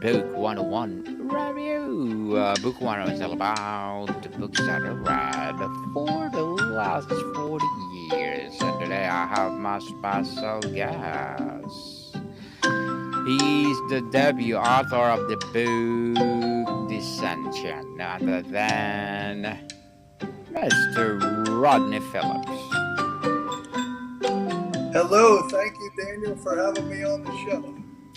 Book 101 review. Book 101 is all about the books that I read for the last 40 years. And today I have my special guest. He's the debut author of the book Dissension, none other than Mr. Rodney Phillips. Hello, thank you, Daniel, for having me on the show.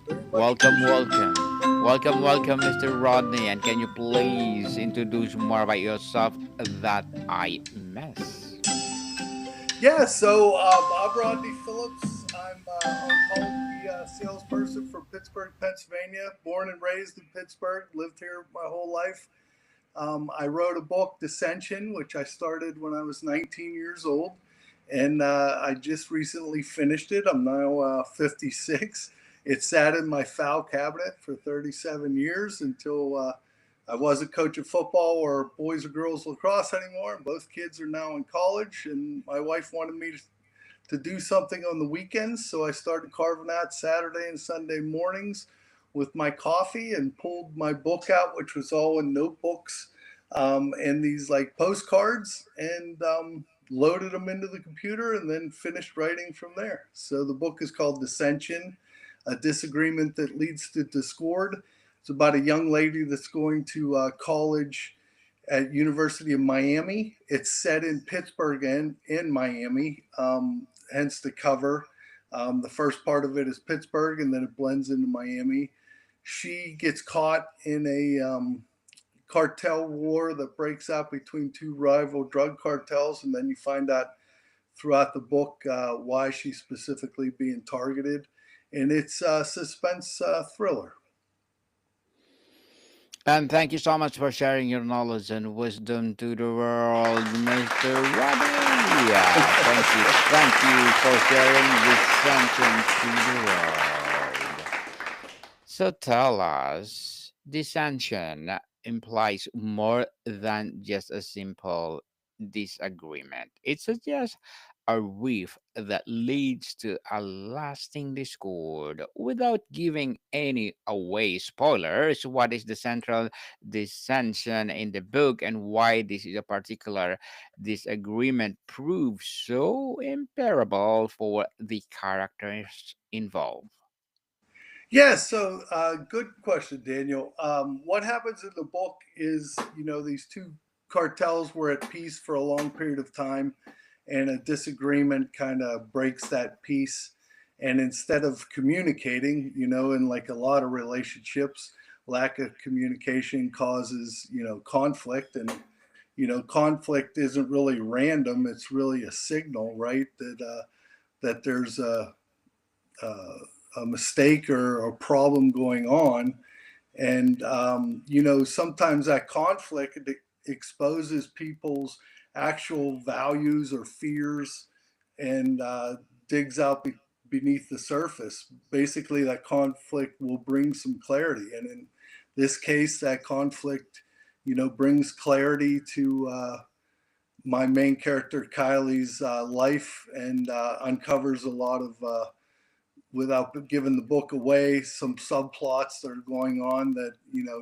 Very much Welcome, appreciate it. welcome. Welcome, Mr. Rodney. And can you please introduce more about yourself that I miss? Yeah, I'm Rodney Phillips. I'm oncology salesperson for Pittsburgh, Pennsylvania. Born and raised in Pittsburgh, lived here my whole life. I wrote a book, Dissension, which I started when I was 19 years old, and I just recently finished it. I'm now 56. It sat in my file cabinet for 37 years until I wasn't coaching football or boys or girls lacrosse anymore. Both kids are now in college, and my wife wanted me to do something on the weekends, so I started carving out Saturday and Sunday mornings with my coffee and pulled my book out, which was all in notebooks and these like postcards, and loaded them into the computer and then finished writing from there. So the book is called Dissension, a disagreement that leads to discord. It's about a young lady that's going to college at University of Miami. It's set in Pittsburgh and in Miami, hence the cover. The first part of it is Pittsburgh, and then it blends into Miami. She gets caught in a cartel war that breaks out between two rival drug cartels, and then you find out throughout the book why she's specifically being targeted. And it's a suspense thriller. And thank you so much for sharing your knowledge and wisdom to the world, Mr. Rodney. Yeah, thank you for sharing this sentence to the world. So tell us, dissension implies more than just a simple disagreement. It suggests a rift that leads to a lasting discord. Without giving any away spoilers, what is the central dissension in the book and why this is a particular disagreement proves so imperable for the characters involved? Good question, Daniel. What happens in the book is, these two cartels were at peace for a long period of time, and a disagreement kind of breaks that peace. And instead of communicating, in like a lot of relationships, lack of communication causes, conflict. And, conflict isn't really random, it's really a signal, right? That there's a mistake or a problem going on. And, sometimes that conflict exposes people's actual values or fears and digs out beneath the surface. Basically, that conflict will bring some clarity. And in this case, that conflict, brings clarity to my main character, Kylie's life, and uncovers a lot of without giving the book away, some subplots that are going on that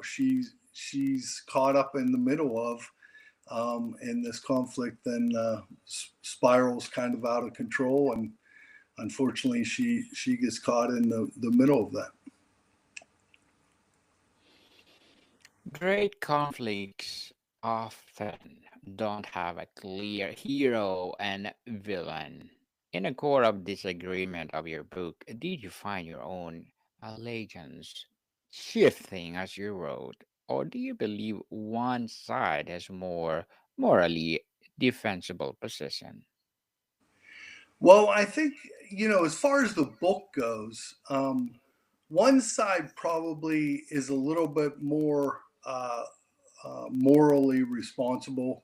she's caught up in the middle of, and this conflict then spirals kind of out of control, and unfortunately she gets caught in the middle of that. Great conflicts often don't have a clear hero and villain. In the core of disagreement of your book, did you find your own allegiance shifting as you wrote, or do you believe one side has more morally defensible position? Well, I think, as far as the book goes, one side probably is a little bit more morally responsible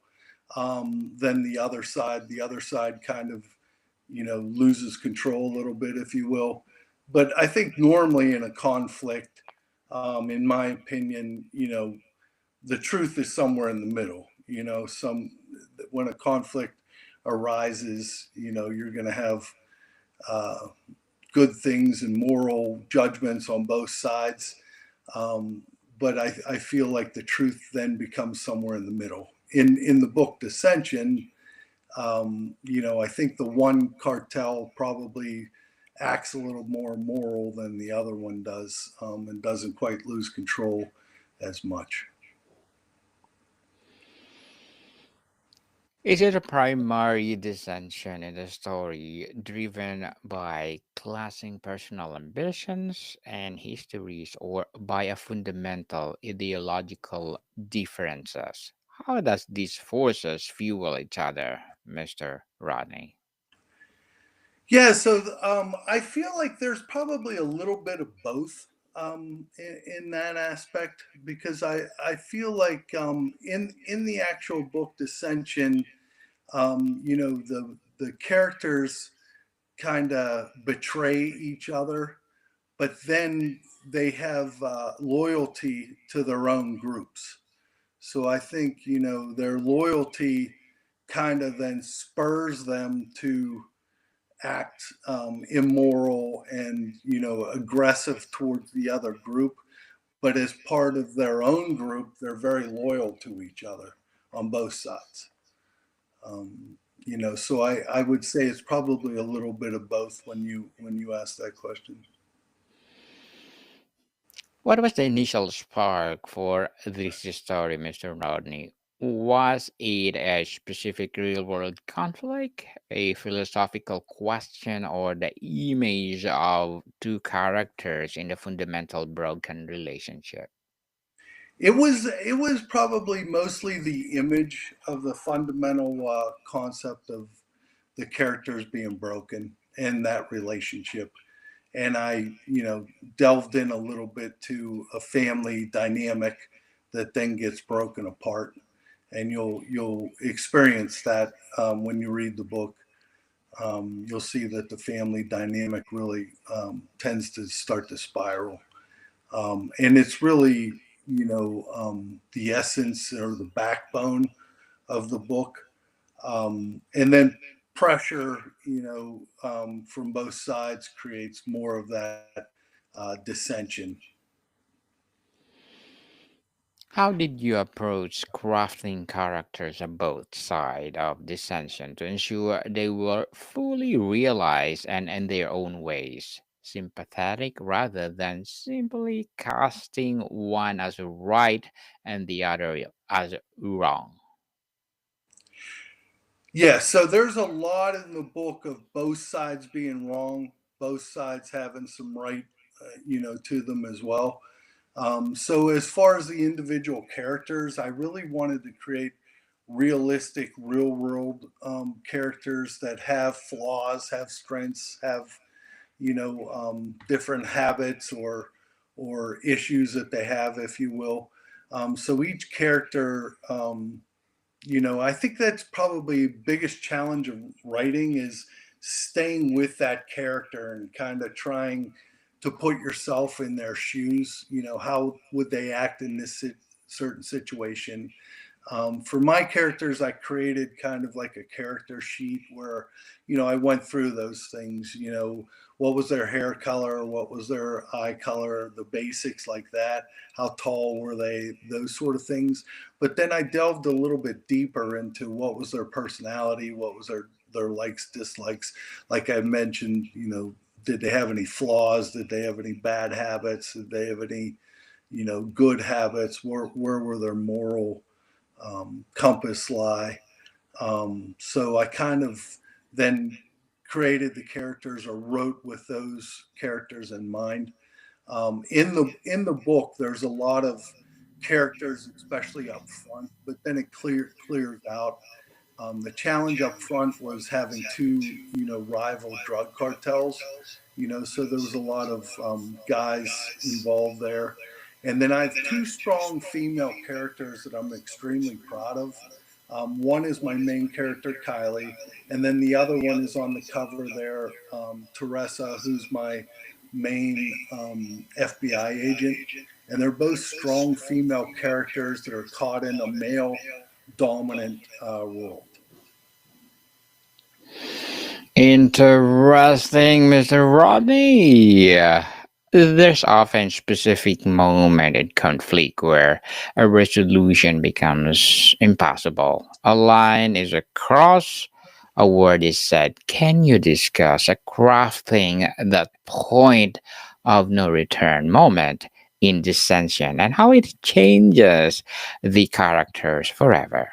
than the other side. The other side kind of, loses control a little bit, if you will. But I think normally in a conflict, in my opinion, the truth is somewhere in the middle. When a conflict arises, you're going to have uh, good things and moral judgments on both sides. Um, but I feel like the truth then becomes somewhere in the middle. In the book Dissension, I think the one cartel probably acts a little more moral than the other one does, and doesn't quite lose control as much. Is it a primary dissension in the story driven by clashing personal ambitions and histories or by a fundamental ideological differences? How does these forces fuel each other, Mr. Rodney? Yeah, so I feel like there's probably a little bit of both, in that aspect, because I feel like, in the actual book Dissension, the characters kind of betray each other, but then they have loyalty to their own groups. So I think, their loyalty kind of then spurs them to act immoral and, aggressive towards the other group. But as part of their own group, they're very loyal to each other on both sides. So I would say it's probably a little bit of both when you ask that question. What was the initial spark for this story, Mr. Rodney? Was it a specific real world conflict, a philosophical question, or the image of two characters in a fundamental broken relationship? It was probably mostly the image of the fundamental concept of the characters being broken and that relationship. And I, delved in a little bit to a family dynamic that then gets broken apart, and you'll experience that when you read the book. You'll see that the family dynamic really tends to start to spiral, and it's really, the essence or the backbone of the book. And then pressure, from both sides creates more of that dissension. How did you approach crafting characters on both sides of dissension to ensure they were fully realized and in their own ways, sympathetic rather than simply casting one as right and the other as wrong? Yeah, so there's a lot in the book of both sides being wrong, both sides having some right, to them as well. So as far as the individual characters, I really wanted to create realistic, real world characters that have flaws, have strengths, have, different habits or issues that they have, if you will. So each character, I think that's probably biggest challenge of writing is staying with that character and kind of trying to put yourself in their shoes. How would they act in this certain situation? For my characters, I created kind of like a character sheet where, I went through those things. What was their hair color? What was their eye color? The basics like that. How tall were they? Those sort of things. But then I delved a little bit deeper into what was their personality, what was their likes, dislikes. Like I mentioned, did they have any flaws? Did they have any bad habits? Did they have any, good habits? Where were their moral compass lie? So I kind of then created the characters or wrote with those characters in mind. In the book, there's a lot of characters, especially up front, but then it clears out. The challenge up front was having two, rival drug cartels. So there was a lot of guys involved there. And then I have two strong female characters that I'm extremely proud of. One is my main character, Kylie, and then the other one is on the cover there, Teresa, who's my main FBI agent. And they're both strong female characters that are caught in a male dominant world. Interesting, Mr. Rodney. There's often specific moment in conflict where a resolution becomes impossible. A line is across, a word is said. Can you discuss a crafting that point of no return moment in dissension and how it changes the characters forever?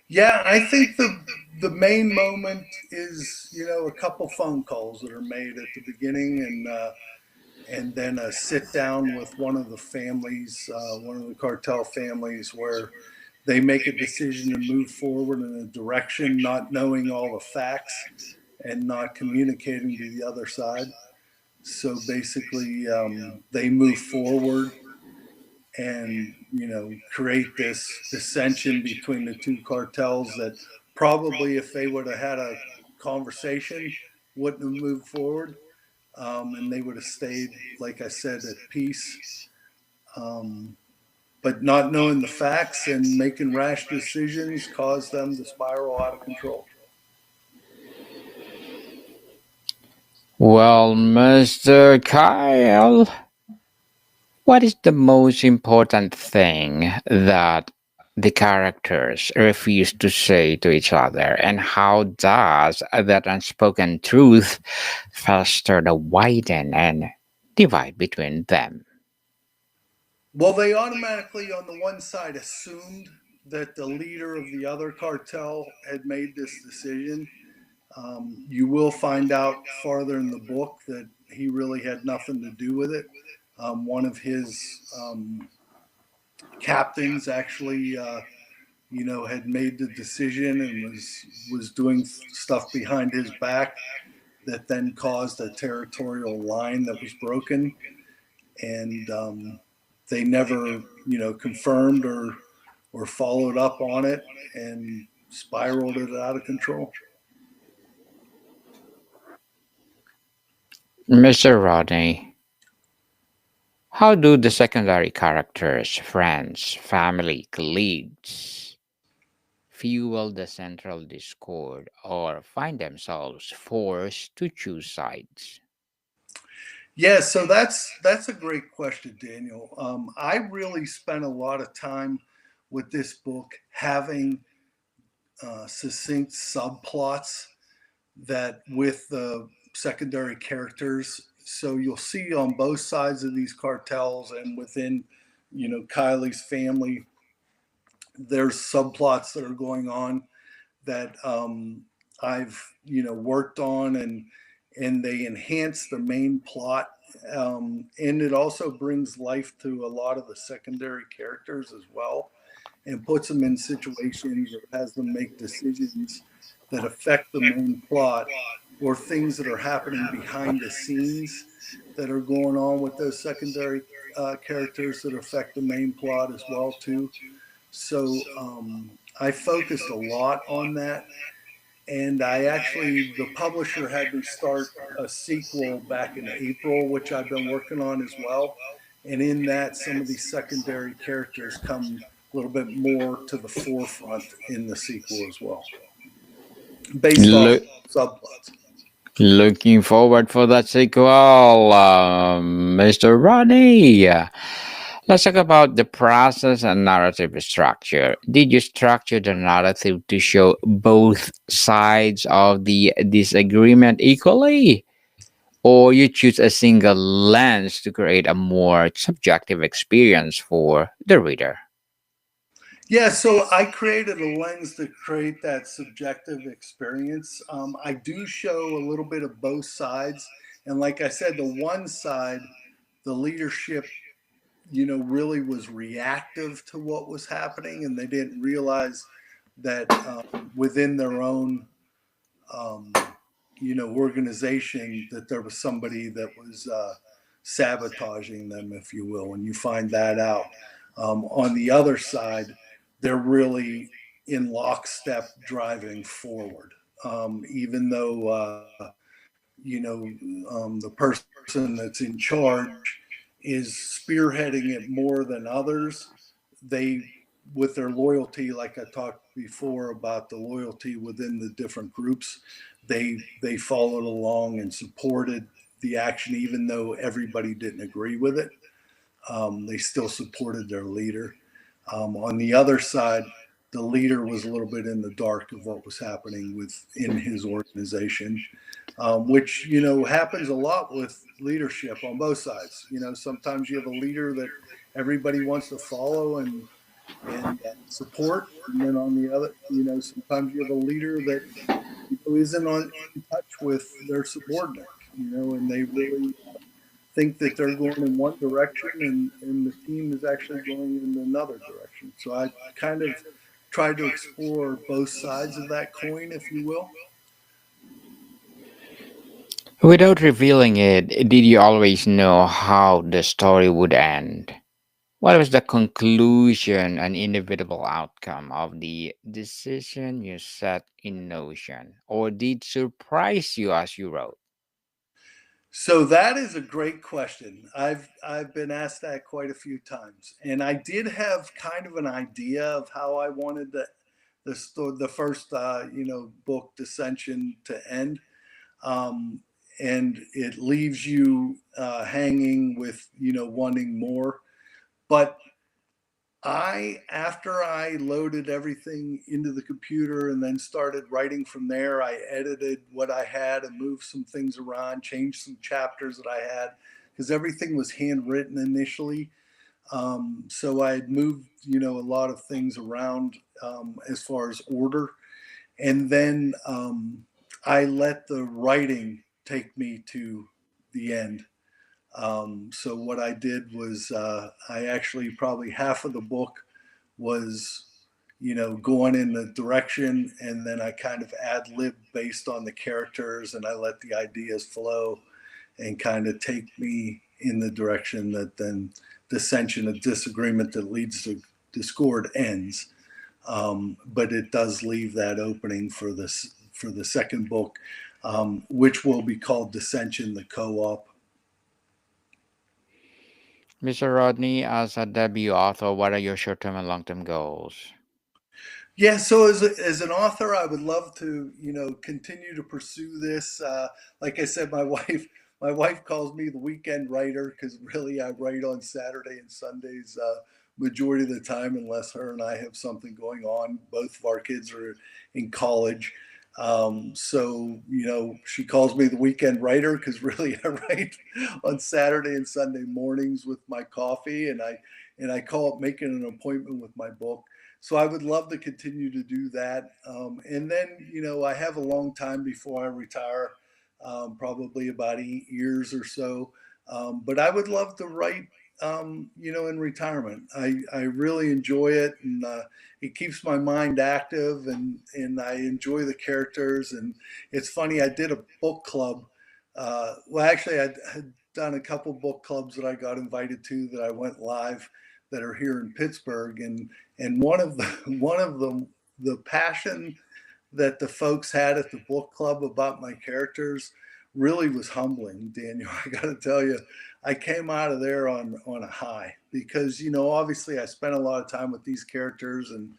Yeah, I think the main moment is a couple phone calls that are made at the beginning, and then a sit down with one of the families, one of the cartel families, where they make a decision to move forward in a direction, not knowing all the facts and not communicating to the other side. So basically, they move forward and create this dissension between the two cartels that probably, if they would have had a conversation, wouldn't have moved forward, and they would have stayed, like I said, at peace. Um, but not knowing the facts and making rash decisions caused them to spiral out of control. Well, Mr. Kyle, what is the most important thing that the characters refuse to say to each other, and how does that unspoken truth foster the widen and divide between them? Well, they automatically, on the one side, assumed that the leader of the other cartel had made this decision. You will find out farther in the book that he really had nothing to do with it. One of his captains actually, had made the decision and was doing stuff behind his back that then caused a territorial line that was broken, and they never, confirmed or followed up on it and spiraled it out of control. Mr. Rodney, how do the secondary characters, friends, family, colleagues, fuel the central discord or find themselves forced to choose sides? Yeah, so that's a great question, Daniel. I really spent a lot of time with this book having succinct subplots that with the secondary characters. So you'll see on both sides of these cartels and within, Kylie's family, there's subplots that are going on that I've worked on, and they enhance the main plot, and it also brings life to a lot of the secondary characters as well, and puts them in situations or has them make decisions that affect the main plot, or things that are happening behind the scenes that are going on with those secondary characters that affect the main plot as well too. So I focused a lot on that, and I actually, the publisher had me start a sequel back in April, which I've been working on as well. And in that, some of these secondary characters come a little bit more to the forefront in the sequel as well, based off Look, subplots. looking forward for that sequel, Mr. Ronnie. Let's talk about the process and narrative structure. Did you structure the narrative to show both sides of the disagreement equally? Or you choose a single lens to create a more subjective experience for the reader? Yeah, so I created a lens to create that subjective experience. I do show a little bit of both sides. And like I said, the one side, the leadership, really was reactive to what was happening, and they didn't realize that within their own, um, organization, that there was somebody that was sabotaging them, if you will. And you find that out. On the other side, they're really in lockstep driving forward. Even though, the person that's in charge is spearheading it more than others, they, with their loyalty, like I talked before about the loyalty within the different groups, they followed along and supported the action, even though everybody didn't agree with it. They still supported their leader. On the other side, the leader was a little bit in the dark of what was happening within his organization, which happens a lot with leadership on both sides. Sometimes you have a leader that everybody wants to follow and support, and then on the other, sometimes you have a leader that isn't in touch with their subordinate, and they really think that they're going in one direction and the team is actually going in another direction. So I kind of tried to explore both sides of that coin, if you will. Without revealing it, did you always know how the story would end? What was the conclusion and inevitable outcome of the decision you set in Notion? Or did surprise you as you wrote? So that is a great question. I've been asked that quite a few times, and I did have kind of an idea of how I wanted the first book, Dissension, to end. Um, and it leaves you hanging with wanting more. But after I loaded everything into the computer and then started writing from there, I edited what I had and moved some things around, changed some chapters that I had, because everything was handwritten initially. So I had moved, a lot of things around as far as order. And then I let the writing take me to the end. So what I did was I actually probably half of the book was going in the direction, and then I kind of ad lib based on the characters, and I let the ideas flow and kind of take me in the direction that then dissension, a disagreement that leads to discord ends. But it does leave that opening for the second book, which will be called Dissension: The Co-op. Mr. Rodney, as a debut author, what are your short term and long term goals? Yeah, so as an author, I would love to, continue to pursue this. Like I said, my wife calls me the weekend writer because really I write on Saturday and Sundays majority of the time, unless her and I have something going on. Both of our kids are in college. So, she calls me the weekend writer because really I write on Saturday and Sunday mornings with my coffee, and I call it making an appointment with my book. So I would love to continue to do that. And then, I have a long time before I retire, probably about 8 years or so. But I would love to write, in retirement. I really enjoy it, and it keeps my mind active, and I enjoy the characters. And it's funny, I did a book club. Well, actually, I had done a couple book clubs that I got invited to that I went live that are here in Pittsburgh, and one of the one of them, the passion that the folks had at the book club about my characters really was humbling, Daniel. I got to tell you, I came out of there on a high because obviously I spent a lot of time with these characters and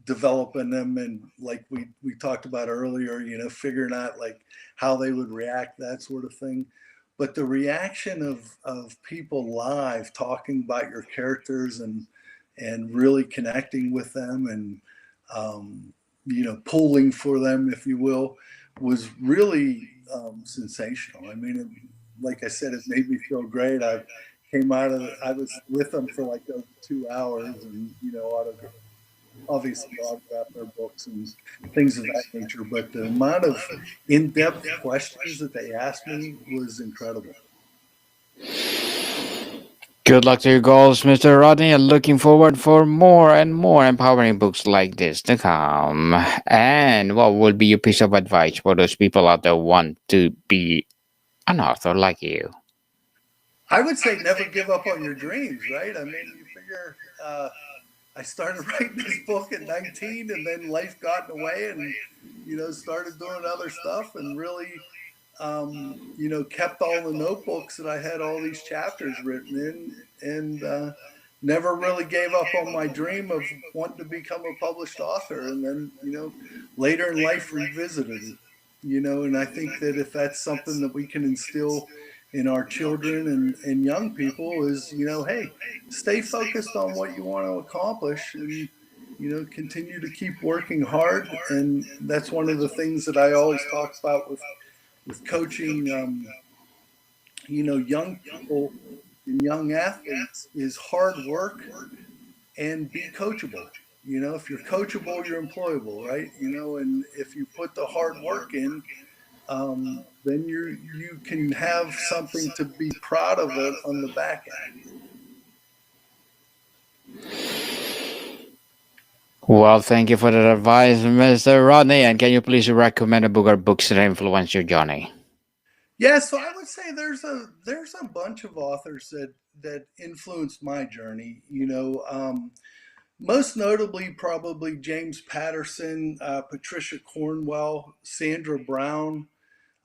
developing them, and like we talked about earlier, figuring out like how they would react, that sort of thing. But the reaction of people live talking about your characters and really connecting with them, and pulling for them, if you will, was really sensational. I mean, like I said, it made me feel great. I was with them for like over 2 hours, and obviously autographed their books and things of that nature. But the amount of in-depth questions that they asked me was incredible. Good luck to your goals, Mr. Rodney, and looking forward for more and more empowering books like this to come. And what would be your piece of advice for those people out there who want to be an author like you? I would say never give up on your dreams, right? I mean, you figure I started writing this book at 19, and then life got in the way, and started doing other stuff, and really kept all the notebooks that I had all these chapters written in, and never really gave up on my dream of wanting to become a published author. And then, later in life revisited it, and I think that if that's something that we can instill in our children and young people is, hey, stay focused on what you want to accomplish, and continue to keep working hard. And that's one of the things that I always talk about with coaching, young people and young athletes, is hard work and be coachable. If you're coachable, you're employable, right? And if you put the hard work in, then you can have something to be proud of it on the back end. Well, thank you for that advice, Mr. Rodney. And can you please recommend a book or books that influenced your journey? Yeah, so I would say there's a bunch of authors that influenced my journey. Most notably, probably James Patterson, Patricia Cornwell, Sandra Brown,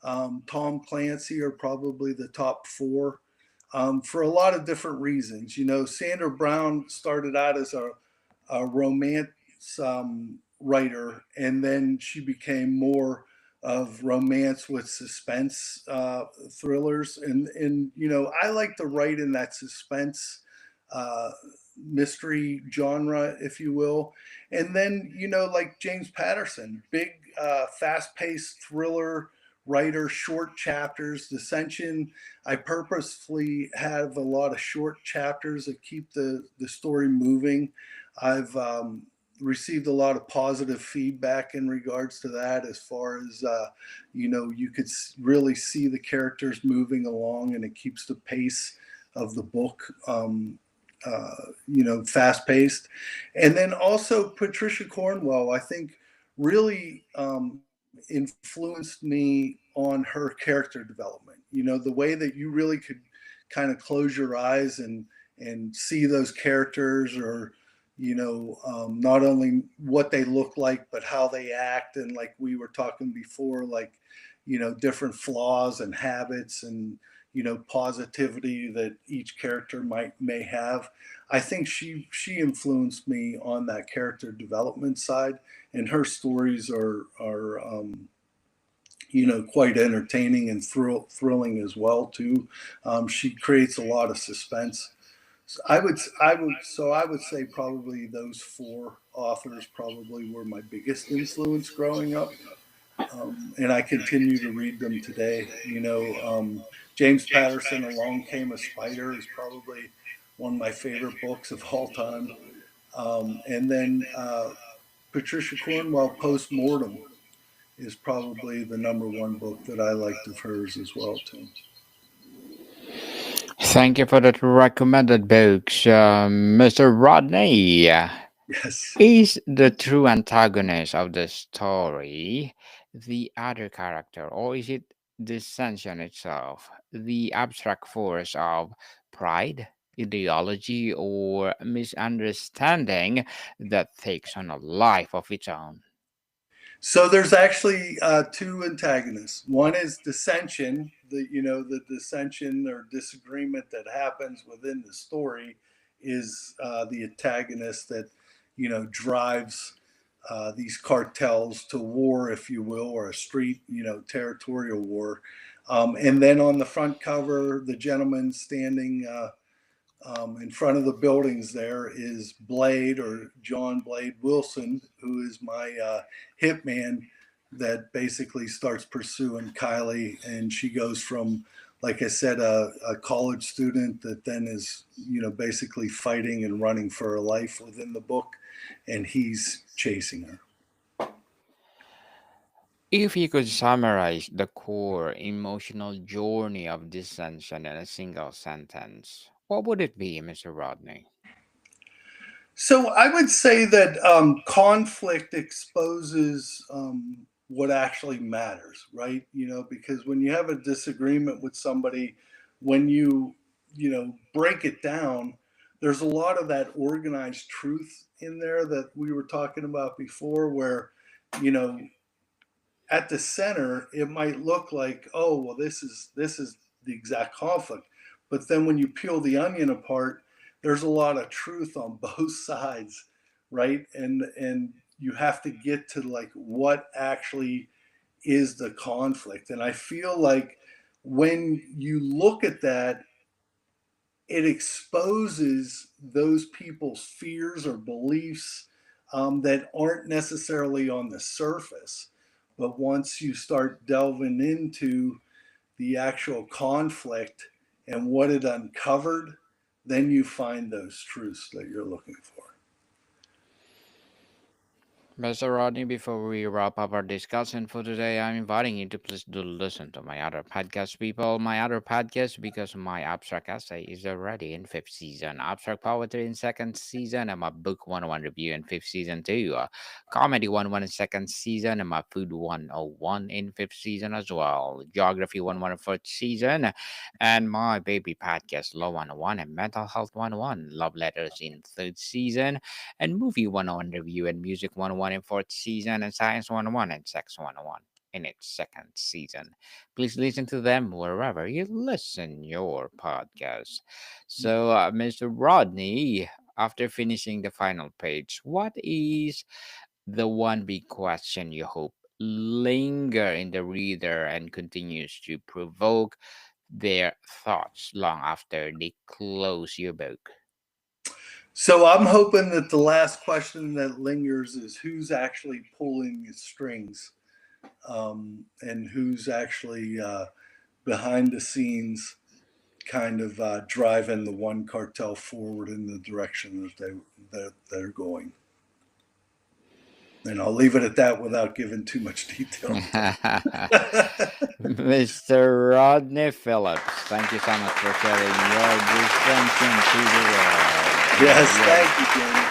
Tom Clancy are probably the top four, for a lot of different reasons. Sandra Brown started out as a romance writer, and then she became more of romance with suspense thrillers. And I like to write in that suspense uh, mystery genre, if you will. And then like James Patterson, big fast-paced thriller writer, short chapters. Dissension, I purposefully have a lot of short chapters that keep the story moving. I've received a lot of positive feedback in regards to that, as far as you could really see the characters moving along, and it keeps the pace of the book fast paced. And then also Patricia Cornwell, I think, really influenced me on her character development. The way that you really could kind of close your eyes and see those characters, or not only what they look like, but how they act. And like we were talking before, like different flaws and habits, and positivity that each character may have. I think she influenced me on that character development side, and her stories are quite entertaining and thrilling as well too. She creates a lot of suspense. So I would say probably those four authors probably were my biggest influence growing up, and I continue to read them today. James Patterson, Along Came a Spider, is probably one of my favorite books of all time. And then Patricia Cornwell, Post Mortem, is probably the number one book that I liked of hers as well too. Thank you for that recommended books, Mr. Rodney. Yes. Is the true antagonist of the story the other character, or is it the sentient itself, the abstract force of pride, ideology, or misunderstanding that takes on a life of its own? So there's actually two antagonists. One is dissension, the dissension or disagreement that happens within the story is the antagonist that drives these cartels to war, if you will, or a street territorial war. And then on the front cover, the gentleman standing in front of the buildings there is Blade, or John Blade Wilson, who is my hitman that basically starts pursuing Kylie. And she goes from, like I said, a college student that then is, basically fighting and running for her life within the book, and he's chasing her. If you could summarize the core emotional journey of dissension in a single sentence, what would it be, Mr. Rodney? So I would say that conflict exposes what actually matters, right? Because when you have a disagreement with somebody, when you break it down, there's a lot of that organized truth in there that we were talking about before, where you know at the center it might look like, oh well, this is the exact conflict, but then when you peel the onion apart, there's a lot of truth on both sides, right? And you have to get to like what actually is the conflict. And I feel like when you look at that, it exposes those people's fears or beliefs that aren't necessarily on the surface. But once you start delving into the actual conflict and what it uncovered, then you find those truths that you're looking for. Mr. Rodney, before we wrap up our discussion for today, I'm inviting you to please do listen to my other podcast, people. My other podcast, because my abstract essay is already in fifth season, abstract poetry in second season, and my book 101 review in fifth season too. Comedy 101 in second season, and my food 101 in fifth season as well. Geography 101 in fourth season, and my baby podcast Law 101 and Mental Health 101. Love letters in third season, and Movie 101 review and Music 101 in fourth season, and Science 101 and Sex 101 in its second season. Please listen to them wherever you listen your podcast. So, Mr. Rodney, after finishing the final page, what is the one big question you hope linger in the reader and continues to provoke their thoughts long after they close your book? So I'm hoping that the last question that lingers is who's actually pulling the strings, and who's actually behind the scenes kind of driving the one cartel forward in the direction that they're going. And I'll leave it at that without giving too much detail. Mr. Rodney Phillips, thank you so much for sharing your dissension to the world. Yes, thank you, Jamie.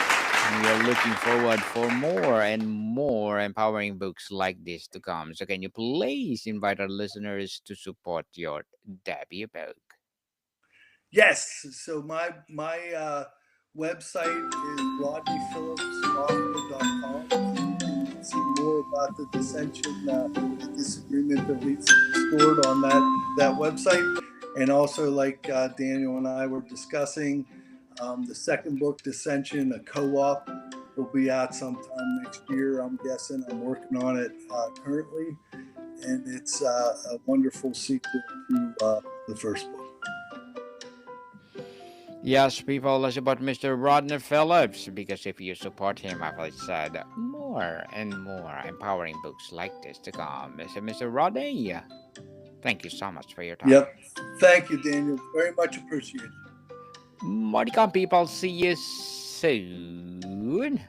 We are looking forward for more and more empowering books like this to come. So can you please invite our listeners to support your debut book? Yes. So my website is rodneyphillipsauthor.com. You can see more about the dissension, the disagreement that leads to discord on that website, and also like Daniel and I were discussing, the second book, Dissension, a co-op, will be out sometime next year. I'm guessing. I'm working on it currently, and it's a wonderful sequel to the first book. Yes, people, let's support Mr. Rodney Phillips because if you support him, as I said, more and more empowering books like this to come. Mr. Rodney, thank you so much for your time. Yep. Thank you, Daniel. Very much appreciated. Maricon people, see you soon.